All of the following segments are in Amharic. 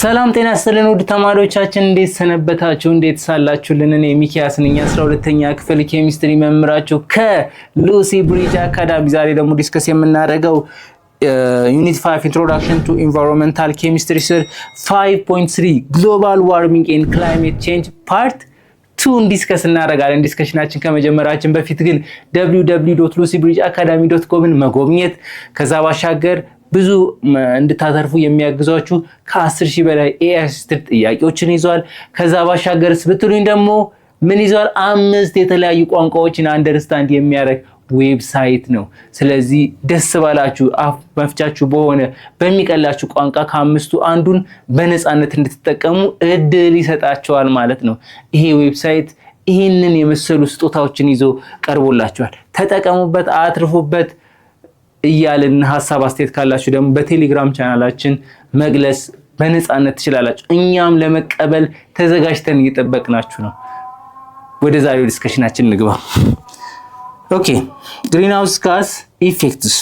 ሰላም ጤና ይስጥልን ውድ ተማሪዎቻችን እንዴት ሰነበታችሁ? እንዴት ሳላችሁልን? እኔ ሚኪያስ ነኝ 12ኛ ክፍል ኬሚስትሪ መምህራችሁ ከሉሲ ብሪጅ አካዳሚ። ዛሬ ደግሞ ዲስከስ የምናደርገው ዩኒት 5 ኢንትሮዳክሽን ቱ ኢንቫይሮንመንታል ኬሚስትሪ ስር 5.3 ግሎባል ዋርሚንግ ኤንድ ክላይሜት ቼንጅ ፓርት 2 ዲስከስ እናደርጋለን። ዲስከሽናችን ከመጀመራችን በፊት ግን www.lucybridgeacademy.com መጎብኘት ከዛ ባሻገር ብዙ እንድታተርፉ የሚያግዟችሁ ከ10,000 በላይ ኤአይሲስት ጥያቄዎችን ይዟል። ከዛ ባሻገርስ ብትሉኝ ደግሞ ምን ይዟል? 5 የተለያዩ ቋንቋዎችን አንደርስታንድ የሚያደርግ ዌብሳይት ነው። ስለዚህ ደስ ባላችሁ አፍ መፍቻችሁ በሆነ በሚቀላችሁ ቋንቋ ከአምስቱ አንዱን በነፃነት እንድትጠቀሙ እድል ይሰጣችኋል ማለት ነው። ይሄ ዌብሳይት ይህንን የመሰሉ ስጦታዎችን ይዞ ቀርቦላችኋል። ተጠቀሙበት፣ አትርፉበት እያልን ሐሳብ አስተያየት ካላችሁ ደግሞ በቴሌግራም ቻናላችን መግለጽ በነፃነት ትችላላችሁ። እኛም ለመቀበል ተዘጋጅተን እየጠበቅናችሁ ነው። ወደ ዛሬው ዲስከሽናችን እንግባ። ኦኬ፣ ግሪንሃውስ ጋዝ ኢፌክትስ።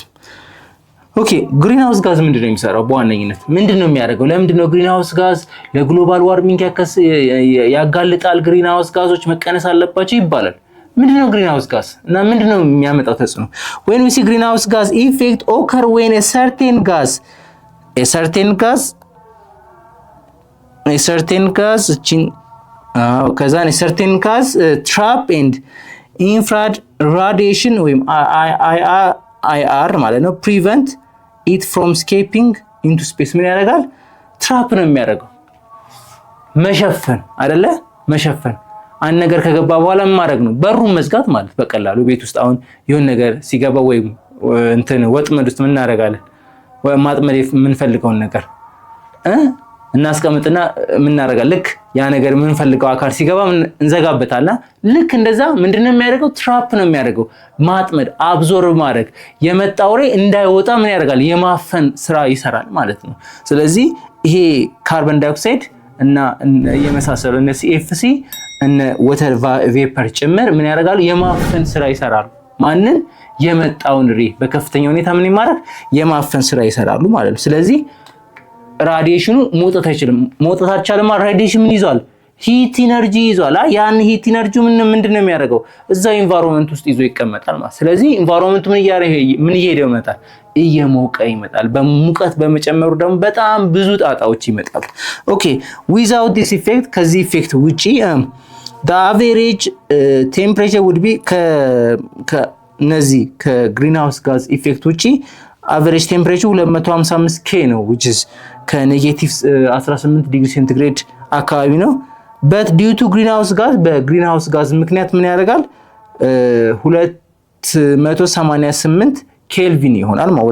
ኦኬ፣ ግሪንሃውስ ጋዝ ምንድነው የሚሰራው? በዋነኝነት ምንድነው የሚያደርገው? ለምንድነው ግሪንሃውስ ጋዝ ለግሎባል ዋርሚንግ ያጋልጣል? ግሪንሃውስ ጋዞች መቀነስ አለባቸው ይባላል። ምንድነው ግሪንሃውስ ጋዝ እና ምንድነው የሚያመጣው ተጽዕኖ? when we see greenhouse gas effect occur when a certain gas trap and infrared radiation ወይም IR ማለት ነው prevent it from escaping into space። ምን ያደርጋል? ትራፕ ነው የሚያደርገው። መሸፈን አይደለ? መሸፈን አንድ ነገር ከገባ በኋላ ማድረግ ነው። በሩን መዝጋት ማለት በቀላሉ ቤት ውስጥ አሁን የሆነ ነገር ሲገባ ወይም እንትን ወጥመድ ውስጥ ምን እናደርጋለን? ወይ ማጥመድ የምንፈልገውን ነገር እናስቀምጥና ምን እናደርጋለን? ልክ ያ ነገር የምንፈልገው አካል ሲገባ እንዘጋበታልና ልክ እንደዛ ምንድነው የሚያደርገው? ትራፕ ነው የሚያደርገው። ማጥመድ፣ አብዞርብ ማድረግ፣ የመጣው ሬ እንዳይወጣ ምን ያደርጋል? የማፈን ስራ ይሰራል ማለት ነው። ስለዚህ ይሄ ካርበን ዳይኦክሳይድ እና የመሳሰሉ እነ ሲኤፍሲ እነ ወተር ቬፐር ጭምር ምን ያደርጋሉ? የማፈን ስራ ይሰራሉ። ማንን? የመጣውን ሬ በከፍተኛ ሁኔታ ምን ይማረክ? የማፈን ስራ ይሰራሉ ማለት ነው። ስለዚህ ራዲዬሽኑ መውጣት አይችልም። መውጣት አልቻለም። ራዲዬሽን ምን ይዟል? ሂት ኢነርጂ ይዟል። ያን ሂት ኢነርጂ ምንድነው የሚያደርገው? እዛ ኢንቫይሮንመንት ውስጥ ይዞ ይቀመጣል ማለት። ስለዚህ ኢንቫይሮንመንት ምን እየሄደ ይመጣል? እየሞቀ ይመጣል። በሙቀት በመጨመሩ ደግሞ በጣም ብዙ ጣጣዎች ይመጣሉ። ኦኬ ዊዛውት ዲስ ኢፌክት፣ ከዚህ ኢፌክት ውጪ the average temperature would be ከነዚህ ከግሪንሃውስ ጋዝ ኢፌክት ውጪ average temperature 255 K ነው which is ከኔጌቲቭ 18 ዲግሪ ሴንቲግሬድ አካባቢ ነው። but due to greenhouse gas በግሪንሃውስ ጋዝ ምክንያት ምን ያደርጋል? 288 ኬልቪን ይሆናል ማለት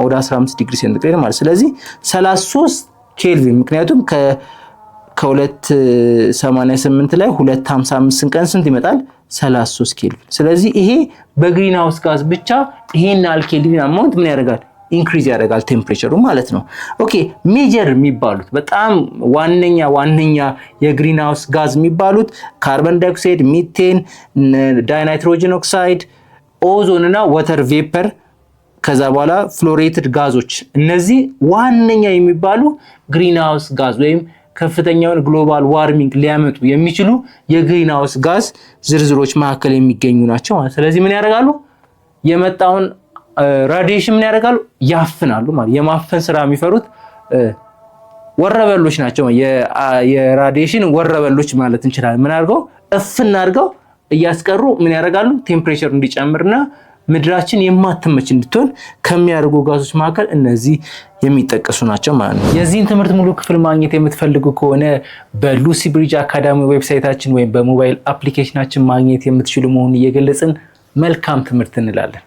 ወደ 15 ዲግሪ ሴንቲግሬድ ማለት። ስለዚህ 33 ኬልቪን ምክንያቱም ከ288 ላይ 255 ስንቀን ስንት ይመጣል? 33 ኬልቪን። ስለዚህ ይሄ በግሪንሃውስ ጋዝ ብቻ ይሄን አል ኬልቪን አማውንት ምን ያደርጋል? ኢንክሪዝ ያደርጋል ቴምፕሬቸሩ ማለት ነው። ኦኬ ሜጀር የሚባሉት በጣም ዋነኛ የግሪንሃውስ ጋዝ የሚባሉት ካርበን ዳይኦክሳይድ፣ ሚቴን፣ ዳይናይትሮጅን ኦክሳይድ፣ ኦዞን እና ወተር ቬፐር ከዛ በኋላ ፍሎሬትድ ጋዞች። እነዚህ ዋነኛ የሚባሉ ግሪንሃውስ ጋዝ ወይም ከፍተኛውን ግሎባል ዋርሚንግ ሊያመጡ የሚችሉ የግሪንሃውስ ጋዝ ዝርዝሮች መካከል የሚገኙ ናቸው ማለት። ስለዚህ ምን ያደርጋሉ? የመጣውን ራዲዬሽን ምን ያደርጋሉ? ያፍናሉ ማለት። የማፈን ስራ የሚፈሩት ወረበሎች ናቸው። የራዲዬሽን ወረበሎች ማለት እንችላለን። ምን አድርገው እፍና አድርገው እያስቀሩ ምን ያደርጋሉ? ቴምፕሬቸር እንዲጨምርና ምድራችን የማትመች እንድትሆን ከሚያደርጉ ጋዞች መካከል እነዚህ የሚጠቀሱ ናቸው ማለት ነው። የዚህን ትምህርት ሙሉ ክፍል ማግኘት የምትፈልጉ ከሆነ በሉሲ ብሪጅ አካዳሚ ዌብሳይታችን ወይም በሞባይል አፕሊኬሽናችን ማግኘት የምትችሉ መሆኑን እየገለጽን መልካም ትምህርት እንላለን።